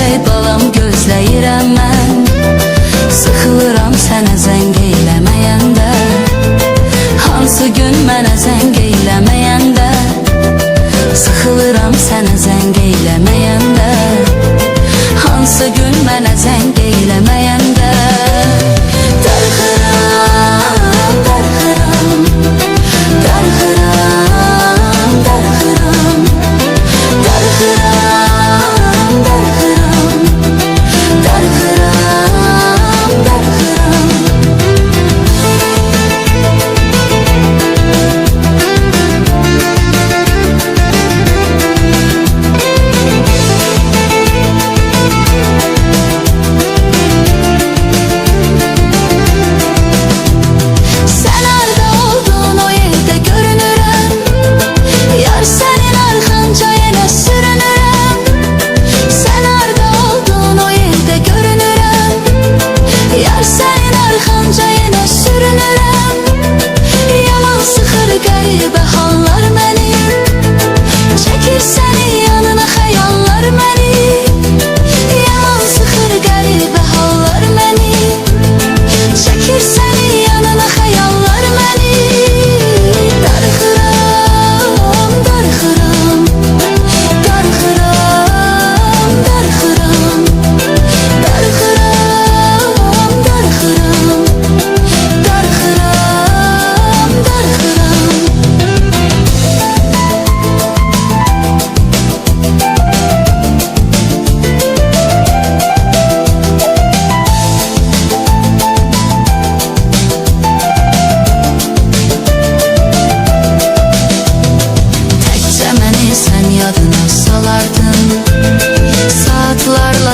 ey balam gözləyirəm mən. Sıxılıram sənə zəng eyləməyəndə, hansı gün mənə zəng eyləməyəndə. Sıxılıram sənə zəng eyləməyəndə, hansı gün mənə zəng eyləməyəndə. Darıxıram, darıxıram, darıxıram, darıxıram, darıxıram, darıxıram, darıxıram, darıxıram.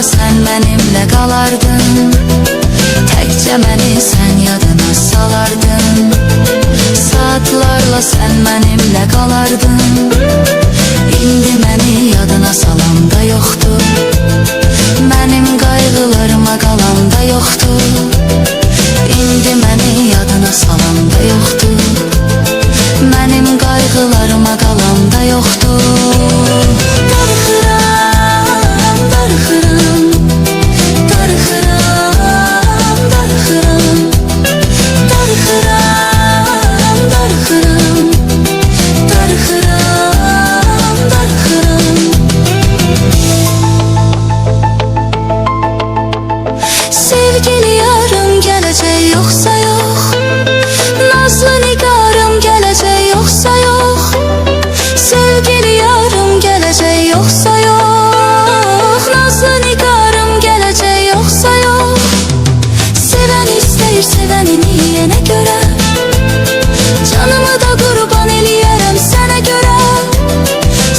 Sen benimle kalardın, tekçe beni sen yadına salardın. Saatlarla sen benimle kalardın, indi beni yadına salan da yoktur. Benim kaygılarıma kalan da yoktur. İndi beni yadına salan da yoktur. Benim kaygılarıma kalan da yoktur. Darıxıram, darıxıram, darıxıram, darıxıram, darıxıram, darıxıram, darıxıram, darıxıram. Sevgili yarım gələcək yoxsa yox, nazlı nigarım gələcək yoxsa yox, sevgili yarım gələcək yoxsa yox, nazlı nigarım gələcək yoxsa yox. Sevən istəyir sevənini yenə görə, canımı da qurban eləyərəm sənə görə.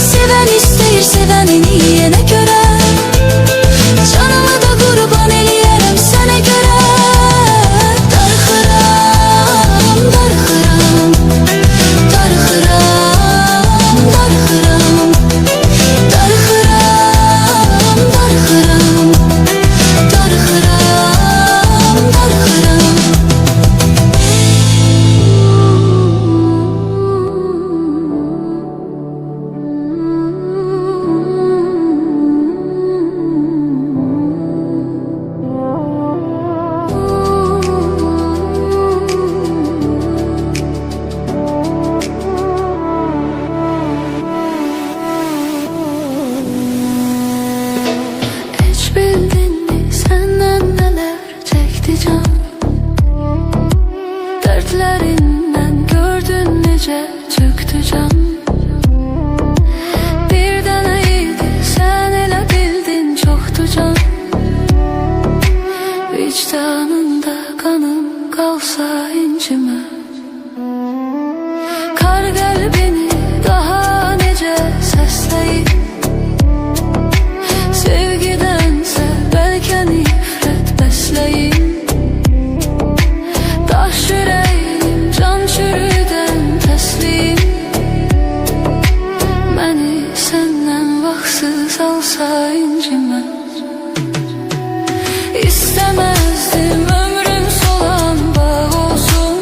Sevən istəyir sevənini yenə görə, canımı da qurban eləyərəm sənə görə. Darıxıram, darıxıram, darıxıram, darıxıram, darıxıram, darıxıram, darıxıram, darıxıram. Hiç bildin mi senden neler çekti can? Dertlerinden gördün nece çıktı can. Bir deneydi sen ele bildin çoktu can. Vicdanında kanım kalsa incime, kar kalbini daha nece sesleyip. Sevgidense belki nifret besleyim. Daş yüreğim can çürüden teslim. Beni senden vaxtsız alsa incime, istemezdim ömrüm solan bağ olsun.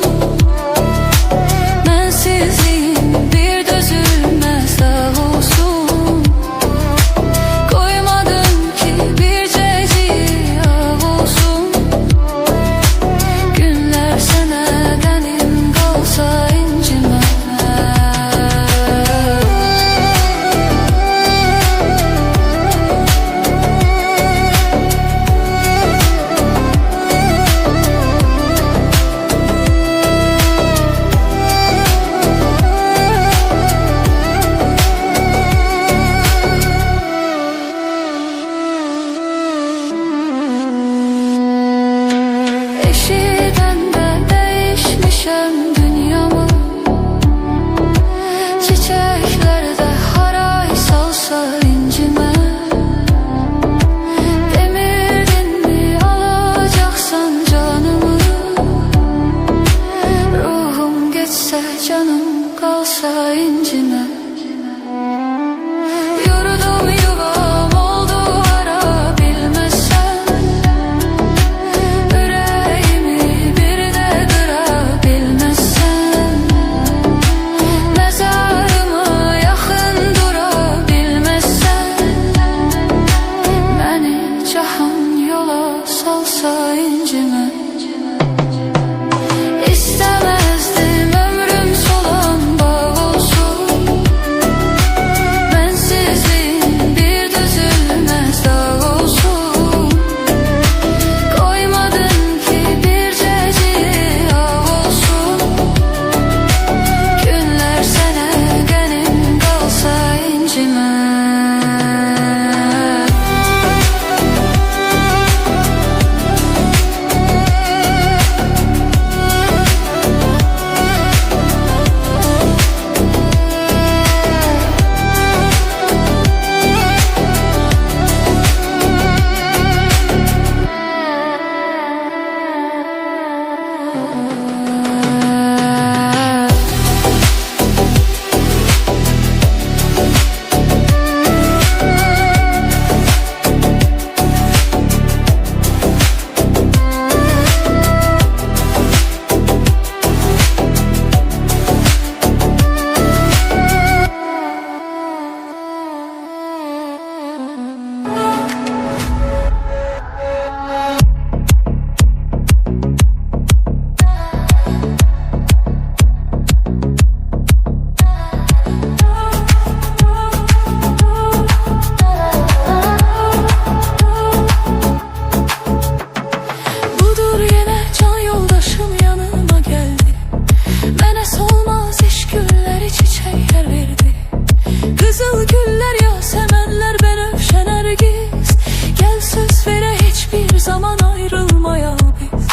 zaman ayrılmaya biz.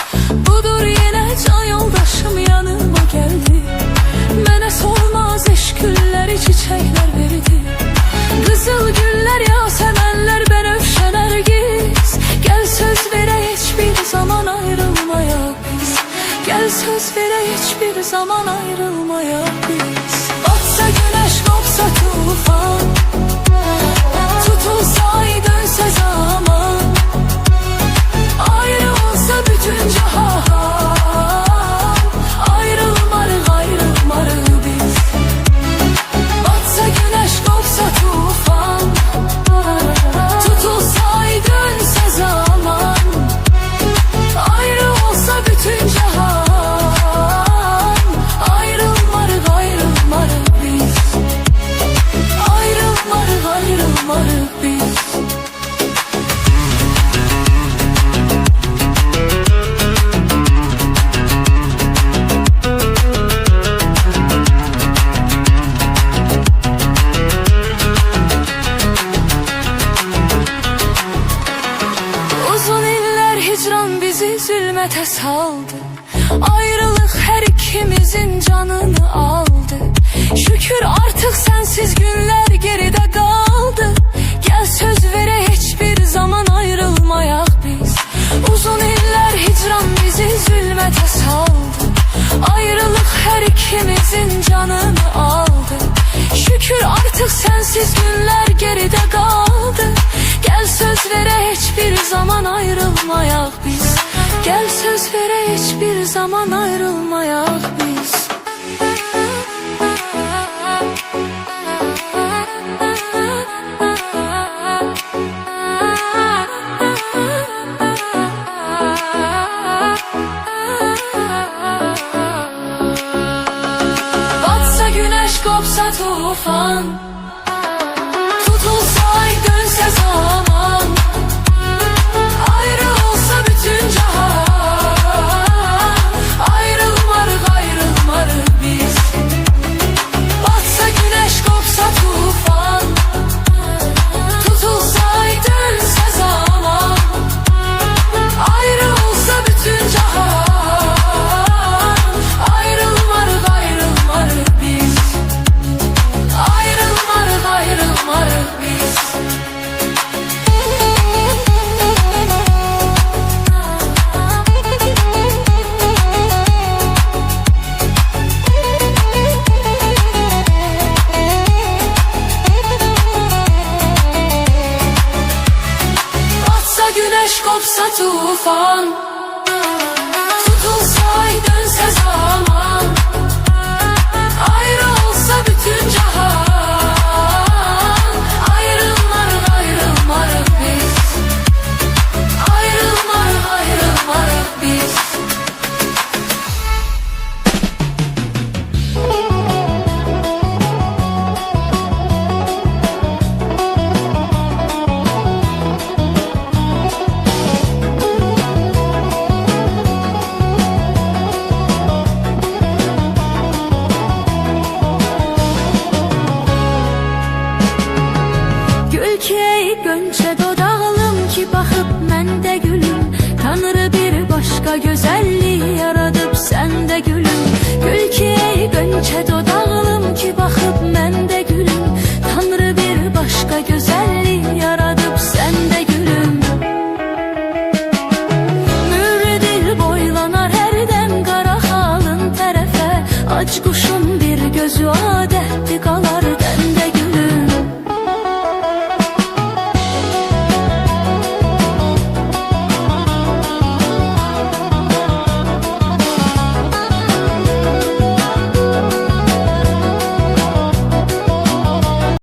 Budur yine can yoldaşım yanıma geldi. Mənə solmaz eşk gülləri, çiçəklər verdi. Qızıl güller, yasemenler, benövşə nərgiz. Gel söz verək hiçbir zaman ayrılmaya biz. Gel söz verək hiçbir zaman ayrılmaya biz. Batsa güneş, kopsa tufan, tutulsa ay, dönse zaman, ayrı olsa bütün cihan, ayrılmarıq, ayrılmarıq biz. Batsa güneş, kopsa tufan, tutulsa ay, dönse zaman, ayrı olsa bütün cihan, ayrılmarıq, ayrılmarıq biz. Ayrılmarıq, ayrılmarıq biz. Uzun iller hicran bizi zulmete saldı. Ayrılık her ikimizin canını aldı. Şükür artık sensiz günler geride kaldı. Gel söz vere hiçbir zaman ayrılmayak biz. Uzun iller hicran bizi zulmete saldı. Ayrılık her ikimizin canını aldı. Şükür artık sensiz günler geride kaldı. Gel söz vere hiçbir zaman ayrılmayak biz. Gel söz vere hiçbir zaman ayrılmayak biz. Batsa güneş, kopsa tufan, tutulsa ay, dönse zaman, ayrı olsa bütün cihan, ayrılmarıq, ayrılmarıq biz. Batsa güneş, kopsa tufan, tutulsa ay, dönse zaman, ayrı olsa bütün cihan, ayrılmarıq, ayrılmarıq biz. Ayrılmarıq, ayrılmarıq biz. Batsa güneş, kopsa tufan, tutulsa ay, dönse zaman, ayrı olsa bütün cihan, ayrılmarıq, ayrılmarıq biz. Ayrılmarıq, ayrılmarıq biz. Gül ki ey gönçe dodağlım ki bakıp məndə gülüm. Tanrı bir başka güzelliği yaradıp sende gülüm. Gül ki ey gönçe dodağlım ki bakıp məndə gülüm. Tanrı bir başka güzelliği yaradıp sende gülüm. Mürdil boylanar her dem qara xalın tərəfə. Ac quş